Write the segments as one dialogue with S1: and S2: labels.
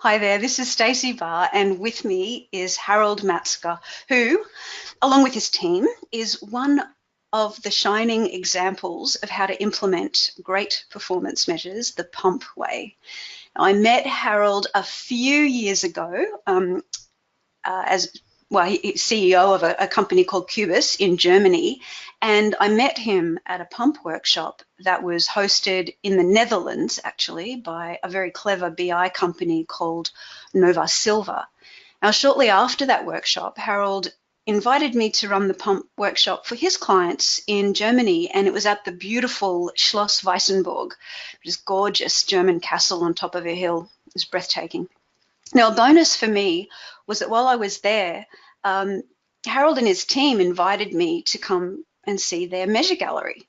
S1: Hi there, this is Stacey Barr, and with me is Harald Matzke, who, along with his team, is one of the shining examples of how to implement great performance measures the PuMP way. Now, I met Harald a few years ago as he's CEO of a company called Cubus in Germany, and I met him at a PuMP workshop that was hosted in the Netherlands, actually, by a very clever BI company called Nova Silva. Now, shortly after that workshop, Harald invited me to run the PuMP workshop for his clients in Germany, and it was at the beautiful Schloss Weissenburg, which is a gorgeous German castle on top of a hill. It was breathtaking. Now, a bonus for me was that while I was there, Harald and his team invited me to come and see their measure gallery.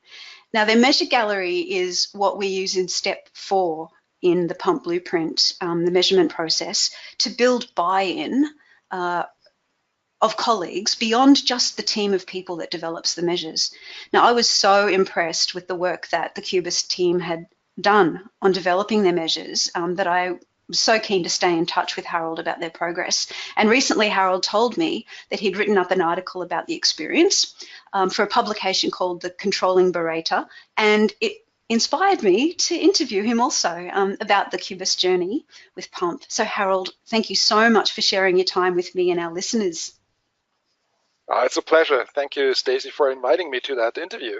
S1: Now, their measure gallery is what we use in step 4 in the PuMP blueprint, the measurement process, to build buy-in of colleagues beyond just the team of people that develops the measures. Now, I was so impressed with the work that the Cubus team had done on developing their measures that I was so keen to stay in touch with Harald about their progress. And recently, Harald told me that he'd written up an article about the experience for a publication called The Controlling Berater, and it inspired me to interview him also about the Cubus journey with PuMP. So Harald, thank you so much for sharing your time with me and our listeners.
S2: It's a pleasure. Thank you, Stacey, for inviting me to that interview.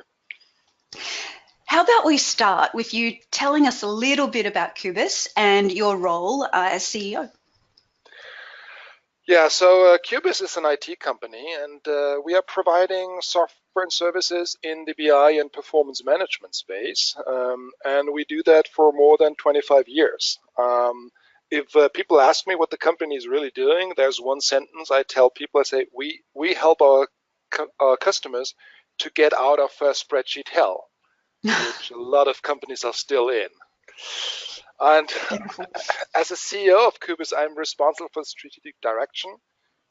S1: How about we start with you telling us a little bit about Cubus and your role as CEO?
S2: Yeah, so Cubus is an IT company, and we are providing software and services in the BI and performance management space, and we do that for more than 25 years. If people ask me what the company is really doing, there's one sentence I tell people. I say, we help our customers to get out of spreadsheet hell, which a lot of companies are still in. And as a CEO of Cubus, I'm responsible for strategic direction.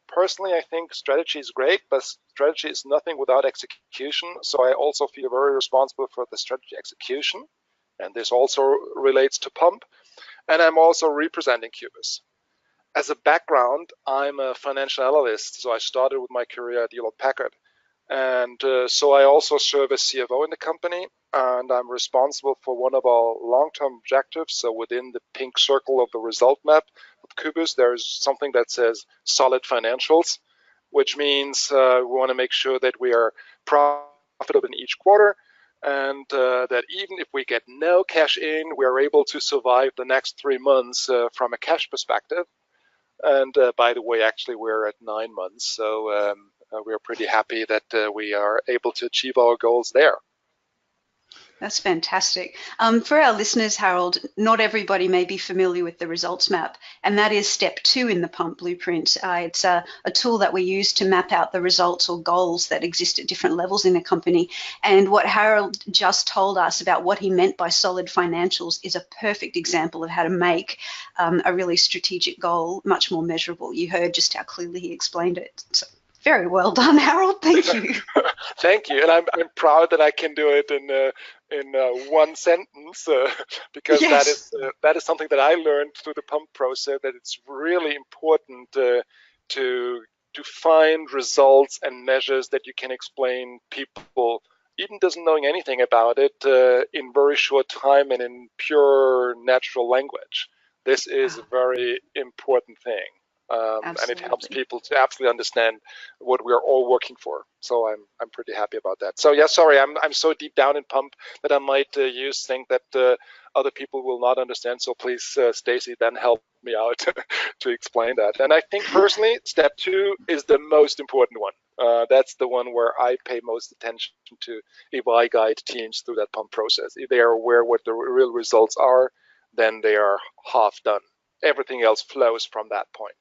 S2: Personally, I think strategy is great, but strategy is nothing without execution. So I also feel very responsible for the strategy execution. And this also relates to PuMP. And I'm also representing Cubus. As a background, I'm a financial analyst. So I started with my career at Hewlett-Packard. And so I also serve as CFO in the company, and I'm responsible for one of our long-term objectives. So within the pink circle of the result map of Cubus, there's something that says solid financials, which means we want to make sure that we are profitable in each quarter, and that even if we get no cash in, we are able to survive the next 3 months from a cash perspective. And by the way, actually, we're at 9 months, so we are pretty happy that we are able to achieve our goals there.
S1: That's fantastic. For our listeners, Harald, not everybody may be familiar with the results map, and that is step 2 in the PuMP blueprint. It's a tool that we use to map out the results or goals that exist at different levels in a company. And what Harald just told us about what he meant by solid financials is a perfect example of how to make a really strategic goal much more measurable. You heard just how clearly he explained it. So, very well done, Harald. Thank you.
S2: Thank you, and I'm proud that I can do it in one sentence because yes, that is something that I learned through the PuMP process. That it's really important to find results and measures that you can explain people, even doesn't knowing anything about it, in very short time and in pure natural language. This is a very important thing. And it helps people to absolutely understand what we are all working for. So I'm pretty happy about that. So yeah, sorry, I'm so deep down in PuMP that I might use things that other people will not understand. So please, Stacey, then help me out to explain that. And I think personally, step 2 is the most important one. That's the one where I pay most attention to if I guide teams through that PuMP process. If they are aware what the real results are, then they are half done. Everything else flows from that point.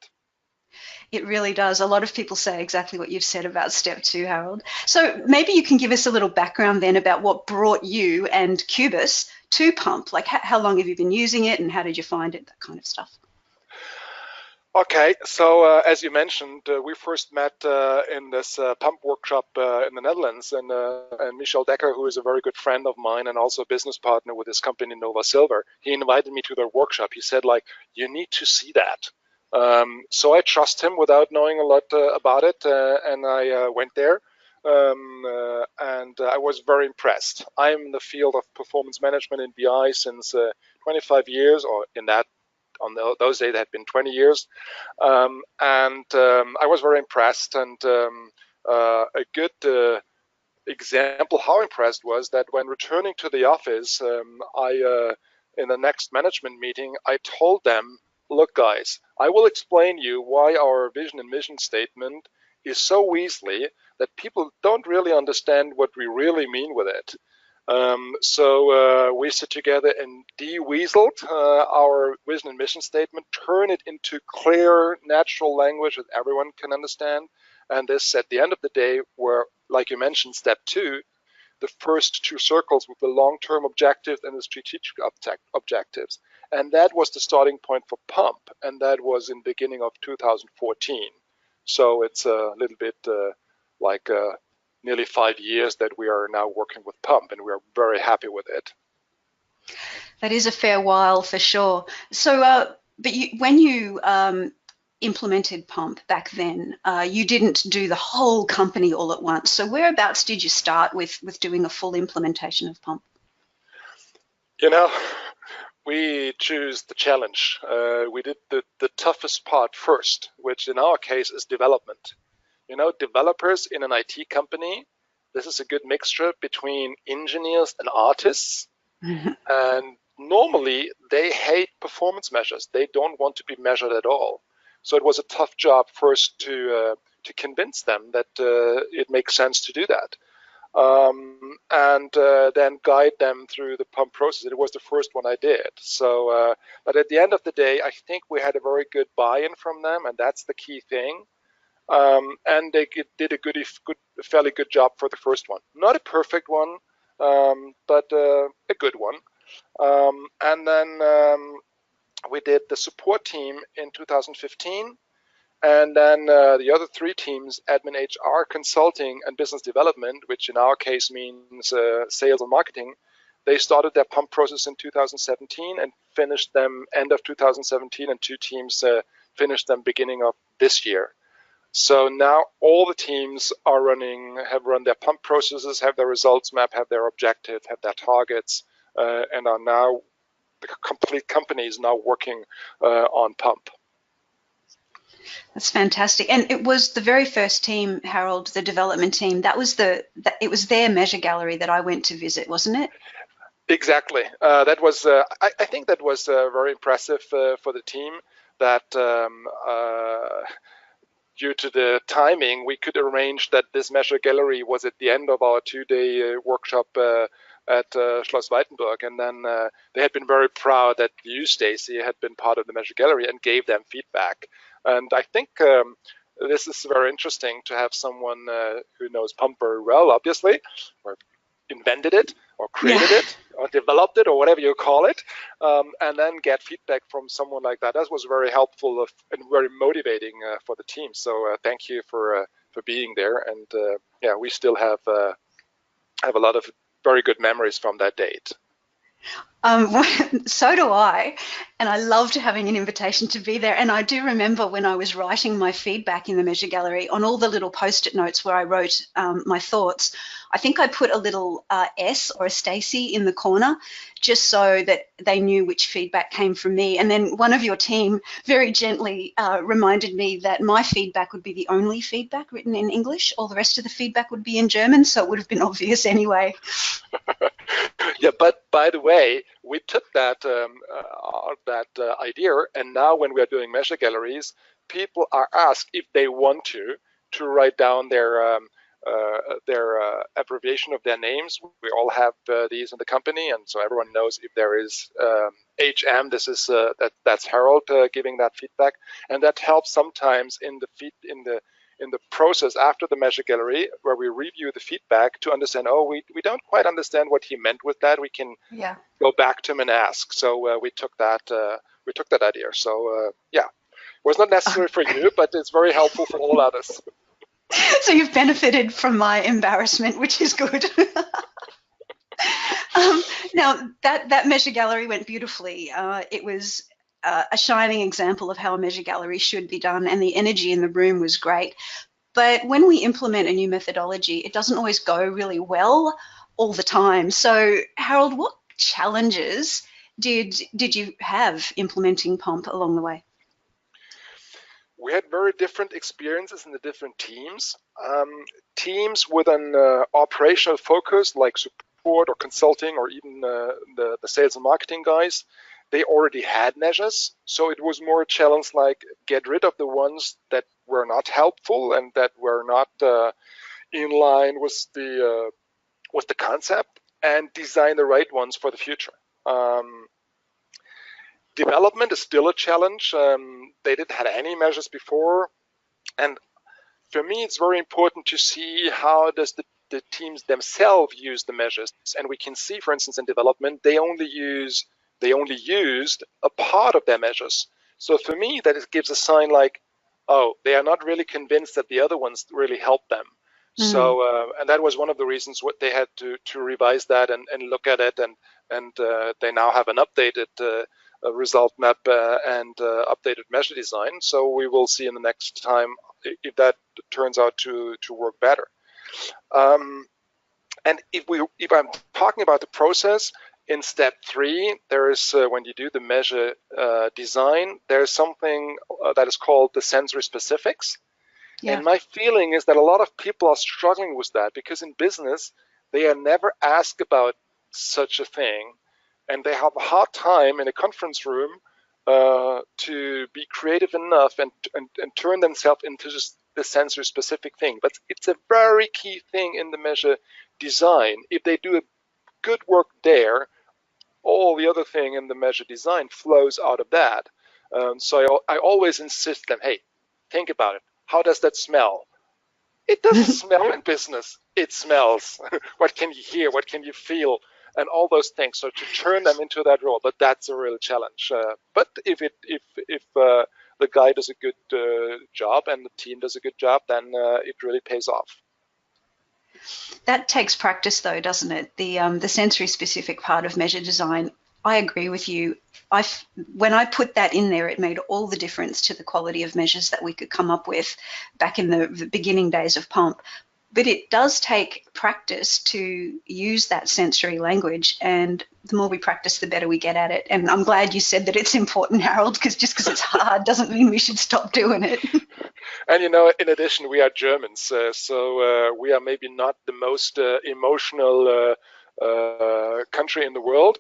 S1: It really does. A lot of people say exactly what you've said about step 2, Harald. So maybe you can give us a little background then about what brought you and Cubus to PuMP. Like how long have you been using it and how did you find it, that kind of stuff?
S2: Okay, so as you mentioned, we first met in this PuMP workshop in the Netherlands, and Michel Decker, who is a very good friend of mine and also a business partner with his company Nova Silver, he invited me to their workshop. He said, like, you need to see that. So I trust him without knowing a lot about it, and I went there, and I was very impressed. I'm in the field of performance management in BI since 25 years, or in that on those days it had been 20 years, and I was very impressed. And a good example how impressed was that when returning to the office, in the next management meeting, I told them, look guys, I will explain you why our vision and mission statement is so weaselly that people don't really understand what we really mean with it. So we sit together and de-weaseled our vision and mission statement, turn it into clear, natural language that everyone can understand. And this, at the end of the day, were, like you mentioned, step 2, the first 2 circles with the long-term objectives and the strategic objectives. And that was the starting point for PuMP, and that was in the beginning of 2014. So it's a little bit like nearly 5 years that we are now working with PuMP, and we are very happy with it.
S1: That is a fair while for sure. So, but when you implemented PuMP back then, you didn't do the whole company all at once. So whereabouts did you start with doing a full implementation of PuMP?
S2: You know, we choose the challenge. We did the toughest part first, which in our case is development. You know, developers in an IT company, this is a good mixture between engineers and artists. And normally they hate performance measures. They don't want to be measured at all. So it was a tough job first to convince them that it makes sense to do that. And then guide them through the PuMP process. It was the first one I did. So, but at the end of the day, I think we had a very good buy-in from them, and that's the key thing. And they did a fairly good job for the first one. Not a perfect one, but a good one. And then we did the support team in 2015. And then the other 3 teams, admin, HR, consulting, and business development, which in our case means sales and marketing, they started their PuMP process in 2017 and finished them end of 2017, and 2 teams finished them beginning of this year. So now all the teams have run their PuMP processes, have their results map, have their objectives, have their targets, and are now, the complete company is now working on PuMP.
S1: That's fantastic. And it was the very first team, Harald, the development team, it was their measure gallery that I went to visit, wasn't it?
S2: Exactly. That was, I think that was very impressive for the team that due to the timing, we could arrange that this measure gallery was at the end of our 2-day workshop at Schloss Weitenburg. And then they had been very proud that you, Stacey, had been part of the measure gallery and gave them feedback. And I think this is very interesting to have someone who knows PuMP very well, obviously, or invented it, or created it, or developed it, or whatever you call it, and then get feedback from someone like that. That was very helpful and very motivating for the team. So thank you for being there. And yeah, we still have a lot of very good memories from that date.
S1: So do I, and I loved having an invitation to be there. And I do remember when I was writing my feedback in the measure gallery, on all the little post-it notes where I wrote my thoughts, I think I put a little S or a Stacey in the corner, just so that they knew which feedback came from me. And then one of your team very gently reminded me that my feedback would be the only feedback written in English. All the rest of the feedback would be in German, so it would have been obvious anyway.
S2: Yeah, but by the way, we took that idea, and now when we are doing measure galleries, people are asked if they want to write down their abbreviation of their names. We all have these in the company, and so everyone knows if there is HM. This is that's Harald giving that feedback, and that helps sometimes in the process after the measure gallery, where we review the feedback to understand, oh, we don't quite understand what he meant with that. We can go back to him and ask. So we took that idea. So yeah, Was not necessary for you, but it's very helpful for all others.
S1: So you've benefited from my embarrassment, which is good. Now, that measure gallery went beautifully. It was a shining example of how a measure gallery should be done, and the energy in the room was great. But when we implement a new methodology, it doesn't always go really well all the time. So, Harald, what challenges did you have implementing PuMP along the way?
S2: We had very different experiences in the different teams. Teams with an operational focus, like support or consulting, or even the sales and marketing guys, they already had measures. So it was more a challenge like get rid of the ones that were not helpful and that were not in line with the concept, and design the right ones for the future. Development is still a challenge. They didn't have any measures before, and for me, it's very important to see how does the teams themselves use the measures. And we can see, for instance, in development, they only used a part of their measures. So for me, that gives a sign like, oh, they are not really convinced that the other ones really help them. So, and that was one of the reasons what they had to revise that and look at it, and they now have an updated result map and updated measure design. So we will see in the next time if that turns out to work better. And if I'm talking about the process, in step 3, there is when you do the measure design, there is something that is called the sensory specifics. Yeah. And my feeling is that a lot of people are struggling with that, because in business, they are never asked about such a thing. And they have a hard time in a conference room to be creative enough and turn themselves into just the sensory specific thing. But it's a very key thing in the measure design. If they do a good work there, all the other thing in the measure design flows out of that. So I always insist them, hey, think about it. How does that smell? It doesn't smell in business. It smells. What can you hear? What can you feel? And all those things. So to turn them into that role, but that's a real challenge. But if the guy does a good job and the team does a good job, then it really pays off.
S1: That takes practice, though, doesn't it? The sensory specific part of measure design. I agree with you. When I put that in there, it made all the difference to the quality of measures that we could come up with back in the beginning days of PuMP. But it does take practice to use that sensory language, and the more we practice, the better we get at it. And I'm glad you said that it's important, Harald, because just because it's hard doesn't mean we should stop doing it.
S2: And you know, in addition, we are Germans, so we are maybe not the most emotional country in the world.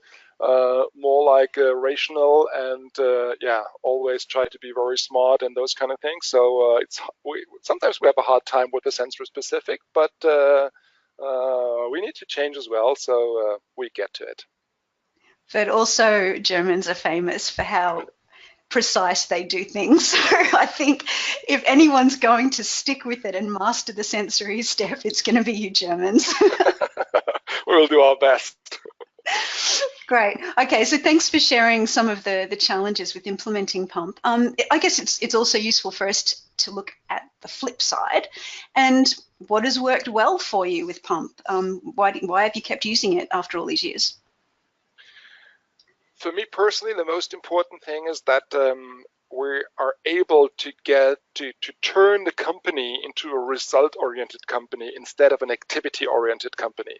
S2: More like rational and always try to be very smart and those kind of things. So sometimes we have a hard time with the sensory specific, but we need to change as well. So we get to it.
S1: But also Germans are famous for how precise they do things. So I think if anyone's going to stick with it and master the sensory step, it's going to be you Germans.
S2: We'll do our best.
S1: Great. Okay, so thanks for sharing some of the challenges with implementing PuMP. I guess it's also useful for us to look at the flip side and what has worked well for you with PuMP. Why have you kept using it after all these years?
S2: For me personally, the most important thing is that we are able to get to turn the company into a result-oriented company instead of an activity-oriented company.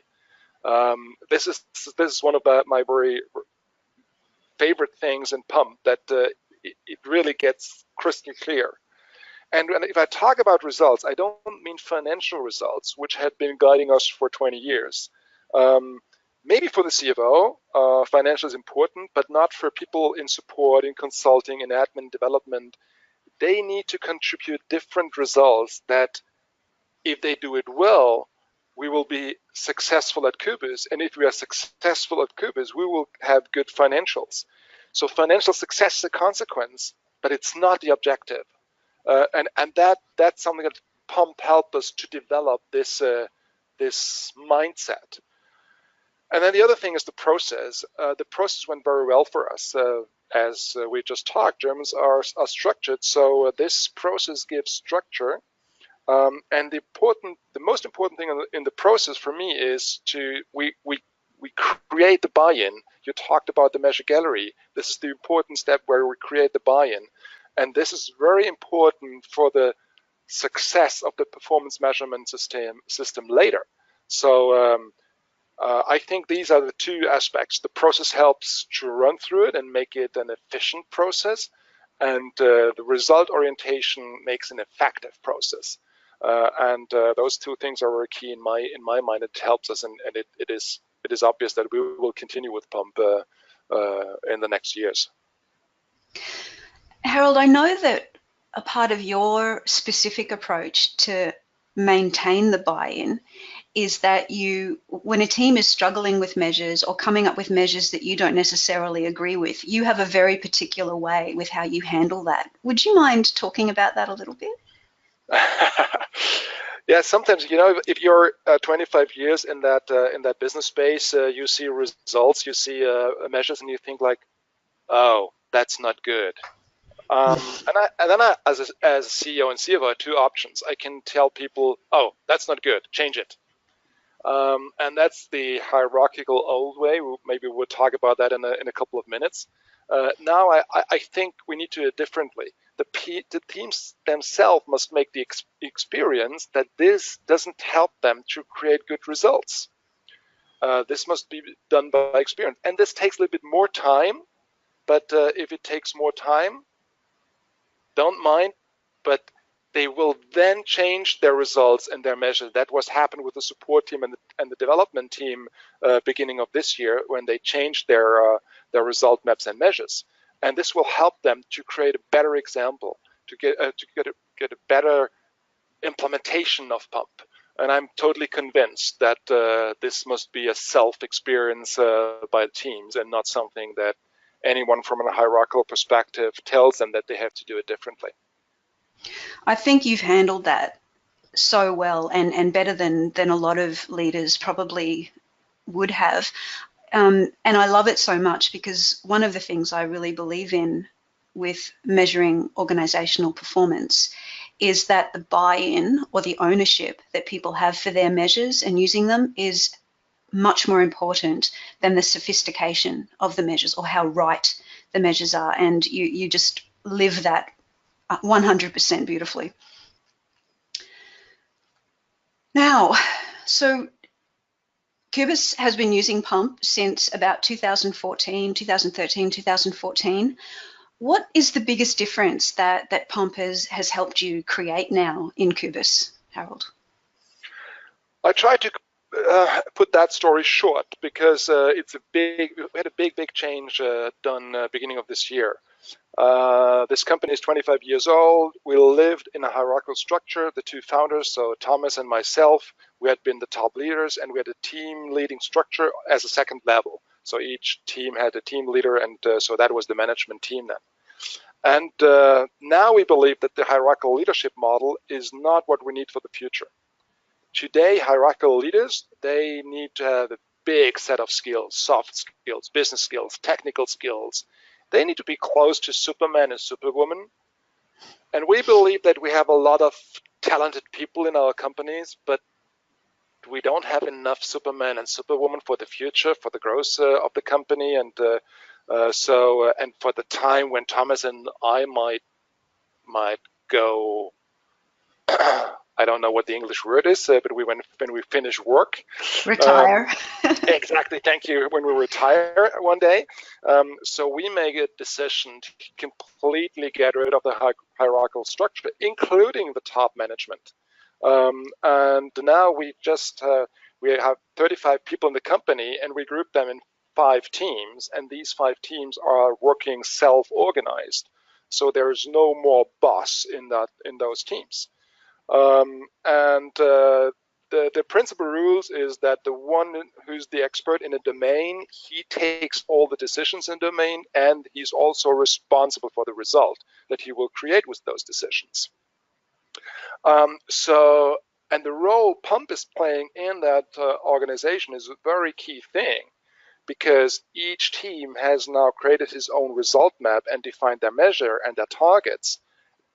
S2: This is one of my very favorite things in PuMP, that it really gets crystal clear. And if I talk about results, I don't mean financial results, which had been guiding us for 20 years. Maybe for the CFO, financial is important, but not for people in support, in consulting, in admin development. They need to contribute different results that, if they do it well, we will be successful at Cubus. And if we are successful at Cubus, we will have good financials. So financial success is a consequence, but it's not the objective. And that's something that PuMP helped us to develop this mindset. And then the other thing is the process. The process went very well for us. As we just talked, Germans are structured, so this process gives structure. And the most important thing in the process for me is we create the buy-in. You talked about the measure gallery. This is the important step where we create the buy-in, and this is very important for the success of the performance measurement system later. So I think these are the two aspects. The process helps to run through it and make it an efficient process, and the result orientation makes an effective process. And those two things are very key in my mind. It helps us, and it is obvious that we will continue with PuMP in the next years.
S1: Harald, I know that a part of your specific approach to maintain the buy-in is that when a team is struggling with measures or coming up with measures that you don't necessarily agree with, you have a very particular way with how you handle that. Would you mind talking about that a little bit?
S2: Yeah, sometimes, if you're 25 years in that business space, you see results, you see measures, and you think like, oh, that's not good. And then I, as CEO and CFO, I have two options. I can tell people, oh, that's not good, change it. And that's the hierarchical old way. Maybe we'll talk about that in a couple of minutes. Now I think we need to do it differently. The teams themselves must make the experience that this doesn't help them to create good results. This must be done by experience. And this takes a little bit more time, but if it takes more time, don't mind, but they will then change their results and their measures. That was happened with the support team and the development team beginning of this year when they changed their result maps and measures. And this will help them to create a better example, to get a better implementation of PuMP. And I'm totally convinced that this must be a self-experience by the teams and not something that anyone from a hierarchical perspective tells them that they have to do it differently.
S1: I think you've handled that so well and better than a lot of leaders probably would have. And I love it so much because one of the things I really believe in with measuring organizational performance is that the buy-in or the ownership that people have for their measures and using them is much more important than the sophistication of the measures or how right the measures are. And you just live that 100% beautifully. Now, so Cubus has been using PuMP since about 2013, 2014. What is the biggest difference that PuMP has helped you create now in Cubus, Harald?
S2: I try to put that story short because we had a big change done beginning of this year. This company is 25 years old. We lived in a hierarchical structure. The two founders, so Thomas and myself, we had been the top leaders, and we had a team leading structure as a second level. So each team had a team leader, and so that was the management team then. And now we believe that the hierarchical leadership model is not what we need for the future. Today, hierarchical leaders, they need to have a big set of skills, soft skills, business skills, technical skills. They need to be close to Superman and Superwoman. And we believe that we have a lot of talented people in our companies, but we don't have enough Superman and Superwoman for the future, for the growth of the company, and and for the time when Thomas and I might go. I don't know what the English word is, but when we finish work.
S1: Retire.
S2: Exactly, thank you. When we retire one day. So we make a decision to completely get rid of the hierarchical structure, including the top management. And now we have 35 people in the company, and we group them in 5 teams, and these 5 teams are working self-organized. So there is no more boss in those teams. The principal rules is that the one who's the expert in a domain, he takes all the decisions in domain, and he's also responsible for the result that he will create with those decisions. So And the role PuMP is playing in that organization is a very key thing, because each team has now created his own result map and defined their measure and their targets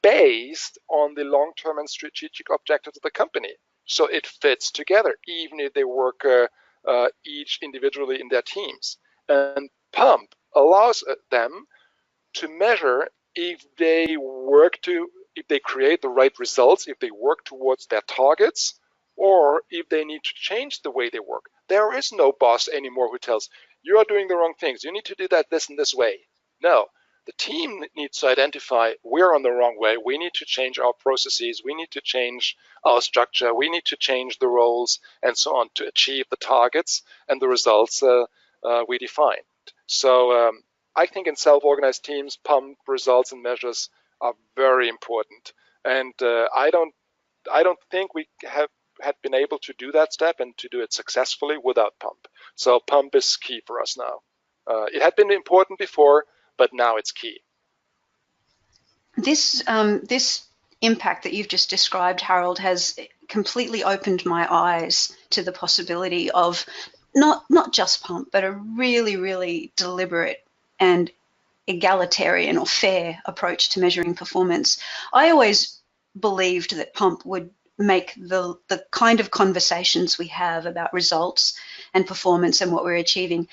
S2: based on the long-term and strategic objectives of the company. So it fits together, even if they work each individually in their teams. And PuMP allows them to measure if they create the right results, if they work towards their targets, or if they need to change the way they work. There is no boss anymore who tells, you are doing the wrong things, you need to do that this and this way. No, the team needs to identify, we're on the wrong way, we need to change our processes, we need to change our structure, we need to change the roles, and so on, to achieve the targets and the results we defined. So I think in self-organized teams, PuMP results and measures are very important. And I don't think we had been able to do that step and to do it successfully without PuMP. So PuMP is key for us now. It had been important before, but now it's key.
S1: This impact that you've just described, Harald, has completely opened my eyes to the possibility of not just PuMP, but a really, really deliberate and egalitarian or fair approach to measuring performance. I always believed that PuMP would make the kind of conversations we have about results and performance and what we're achieving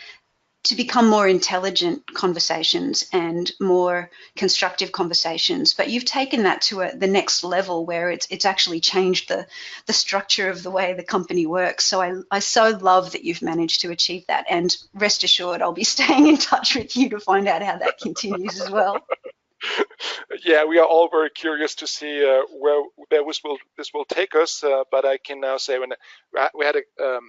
S1: to become more intelligent conversations and more constructive conversations. But you've taken that to the next level where it's actually changed the structure of the way the company works. So I so love that you've managed to achieve that. And rest assured, I'll be staying in touch with you to find out how that continues as well.
S2: Yeah, we are all very curious to see where this will take us. But I can now say, when we had a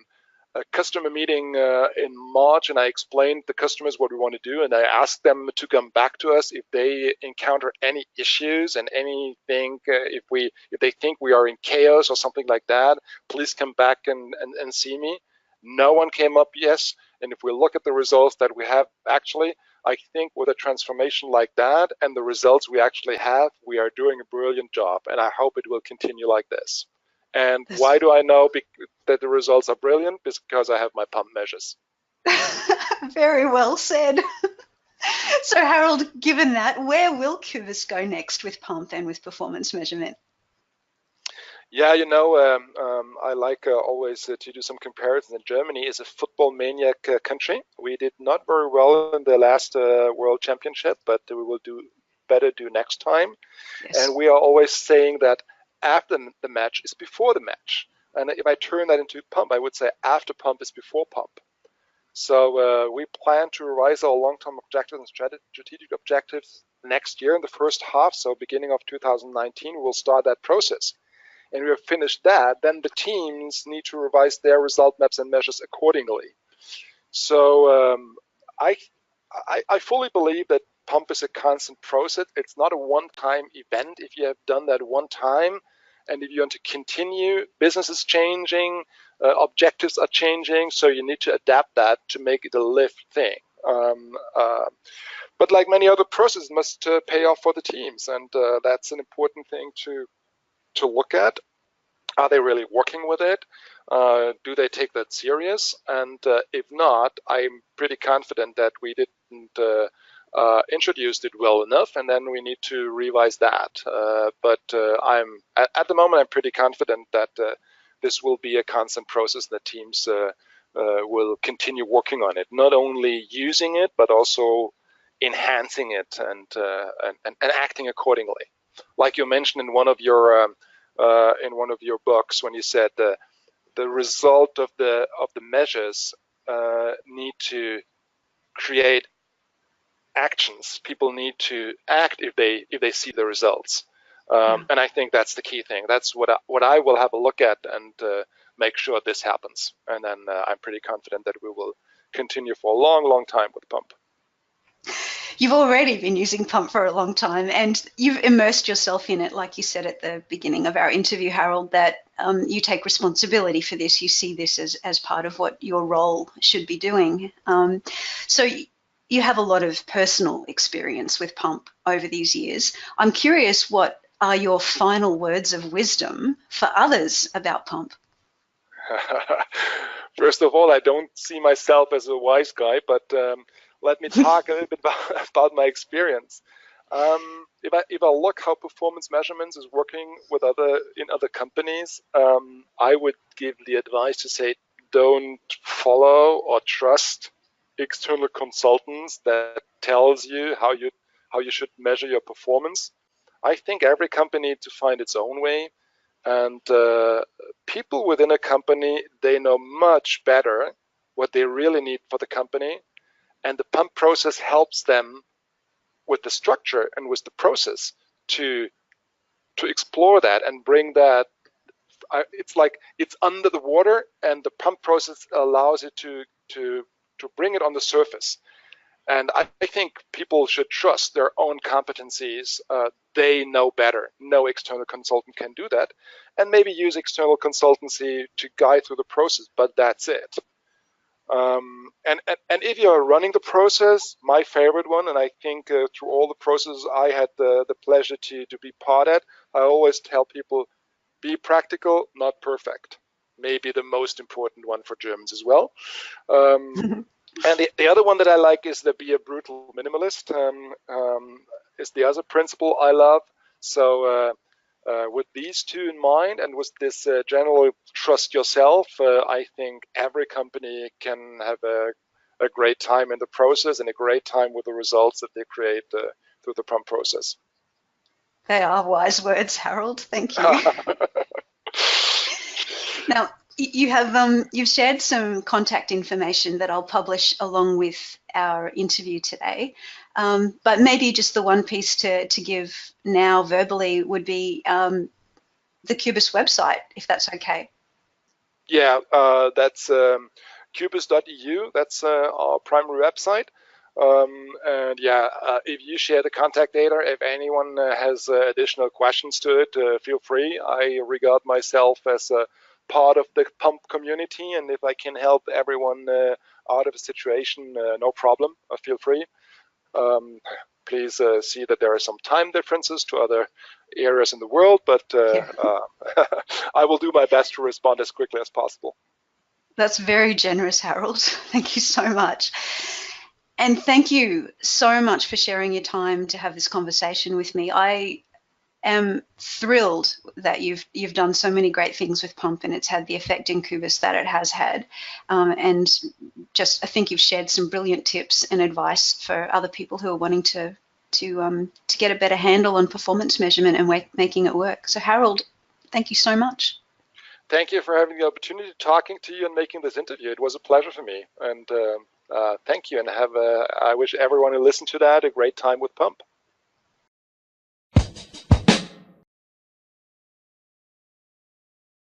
S2: customer meeting in March, and I explained to the customers what we want to do, and I asked them to come back to us if they encounter any issues and anything, if they think we are in chaos or something like that, please come back and see me. No one came up, yes. And if we look at the results that we have, actually, I think with a transformation like that and the results we actually have, we are doing a brilliant job, and I hope it will continue like this. And why do I know that the results are brilliant? Because I have my PuMP measures.
S1: Very well said. So Harald, given that, where will cubus go next with PuMP and with performance measurement?
S2: Yeah, I like always to do some comparisons. Germany is a football maniac country. We did not very well in the last World Championship, but we will do next time. Yes. And we are always saying that after the match is before the match. And if I turn that into PuMP, I would say after PuMP is before PuMP. So we plan to revise our long-term objectives and strategic objectives next year in the first half. So beginning of 2019, we'll start that process. And we have finished that, then the teams need to revise their result maps and measures accordingly. So I fully believe that PuMP is a constant process. It's not a one-time event. If you have done that one time, and if you want to continue, business is changing, objectives are changing, so you need to adapt that to make it a live thing. But like many other processes, must pay off for the teams, and that's an important thing to look at. Are they really working with it? Do they take that serious? And if not, I'm pretty confident that we didn't introduce it well enough, and then we need to revise that. But at the moment, I'm pretty confident that this will be a constant process that teams will continue working on it, not only using it, but also enhancing it and acting accordingly. Like you mentioned in one of your books, when you said the result of the measures need to create actions. People need to act if they see the results, and I think that's the key thing. That's what I will have a look at and make sure this happens. And then I'm pretty confident that we will continue for a long, long time with PuMP.
S1: You've already been using PuMP for a long time, and you've immersed yourself in it, like you said at the beginning of our interview, Harald, that you take responsibility for this. You see this as part of what your role should be doing. So you have a lot of personal experience with PuMP over these years. I'm curious what are your final words of wisdom for others about PuMP?
S2: First of all, I don't see myself as a wise guy, but let me talk a little bit about my experience. If I look how performance measurements is working with in other companies, I would give the advice to say don't follow or trust external consultants that tells you how you should measure your performance. I think every company needs to find its own way, and people within a company, they know much better what they really need for the company, and the PuMP process helps them with the structure and with the process to explore that and bring that. It's like it's under the water, and the PuMP process allows it to bring it on the surface. And I think people should trust their own competencies. They know better. No external consultant can do that. And maybe use external consultancy to guide through the process, but that's it. And if you're running the process, my favorite one, and I think through all the processes I had the pleasure to be part at, I always tell people, be practical, not perfect. Maybe the most important one for Germans as well. And the other one that I like is the be a brutal minimalist, is the other principle I love. So with these two in mind, and with this general trust yourself, I think every company can have a great time in the process and a great time with the results that they create through the PuMP process.
S1: They are wise words, Harald. Thank you. Now, you've shared some contact information that I'll publish along with our interview today, but maybe just the one piece to give now verbally would be the cubus website, if that's okay.
S2: Yeah, that's cubus.eu. That's our primary website. And yeah, if you share the contact data, if anyone has additional questions to it, feel free. I regard myself as a part of the PuMP community, and if I can help everyone out of a situation, no problem, feel free. Please see that there are some time differences to other areas in the world, but I will do my best to respond as quickly as possible.
S1: That's very generous, Harald. Thank you so much. And thank you so much for sharing your time to have this conversation with me. I am thrilled that you've done so many great things with PuMP, and it's had the effect in cubus that it has had. And just I think you've shared some brilliant tips and advice for other people who are wanting to get a better handle on performance measurement and making it work. So Harald, thank you so much.
S2: Thank you for having the opportunity of talking to you and making this interview. It was a pleasure for me, and thank you, and I wish everyone who listened to that a great time with PuMP.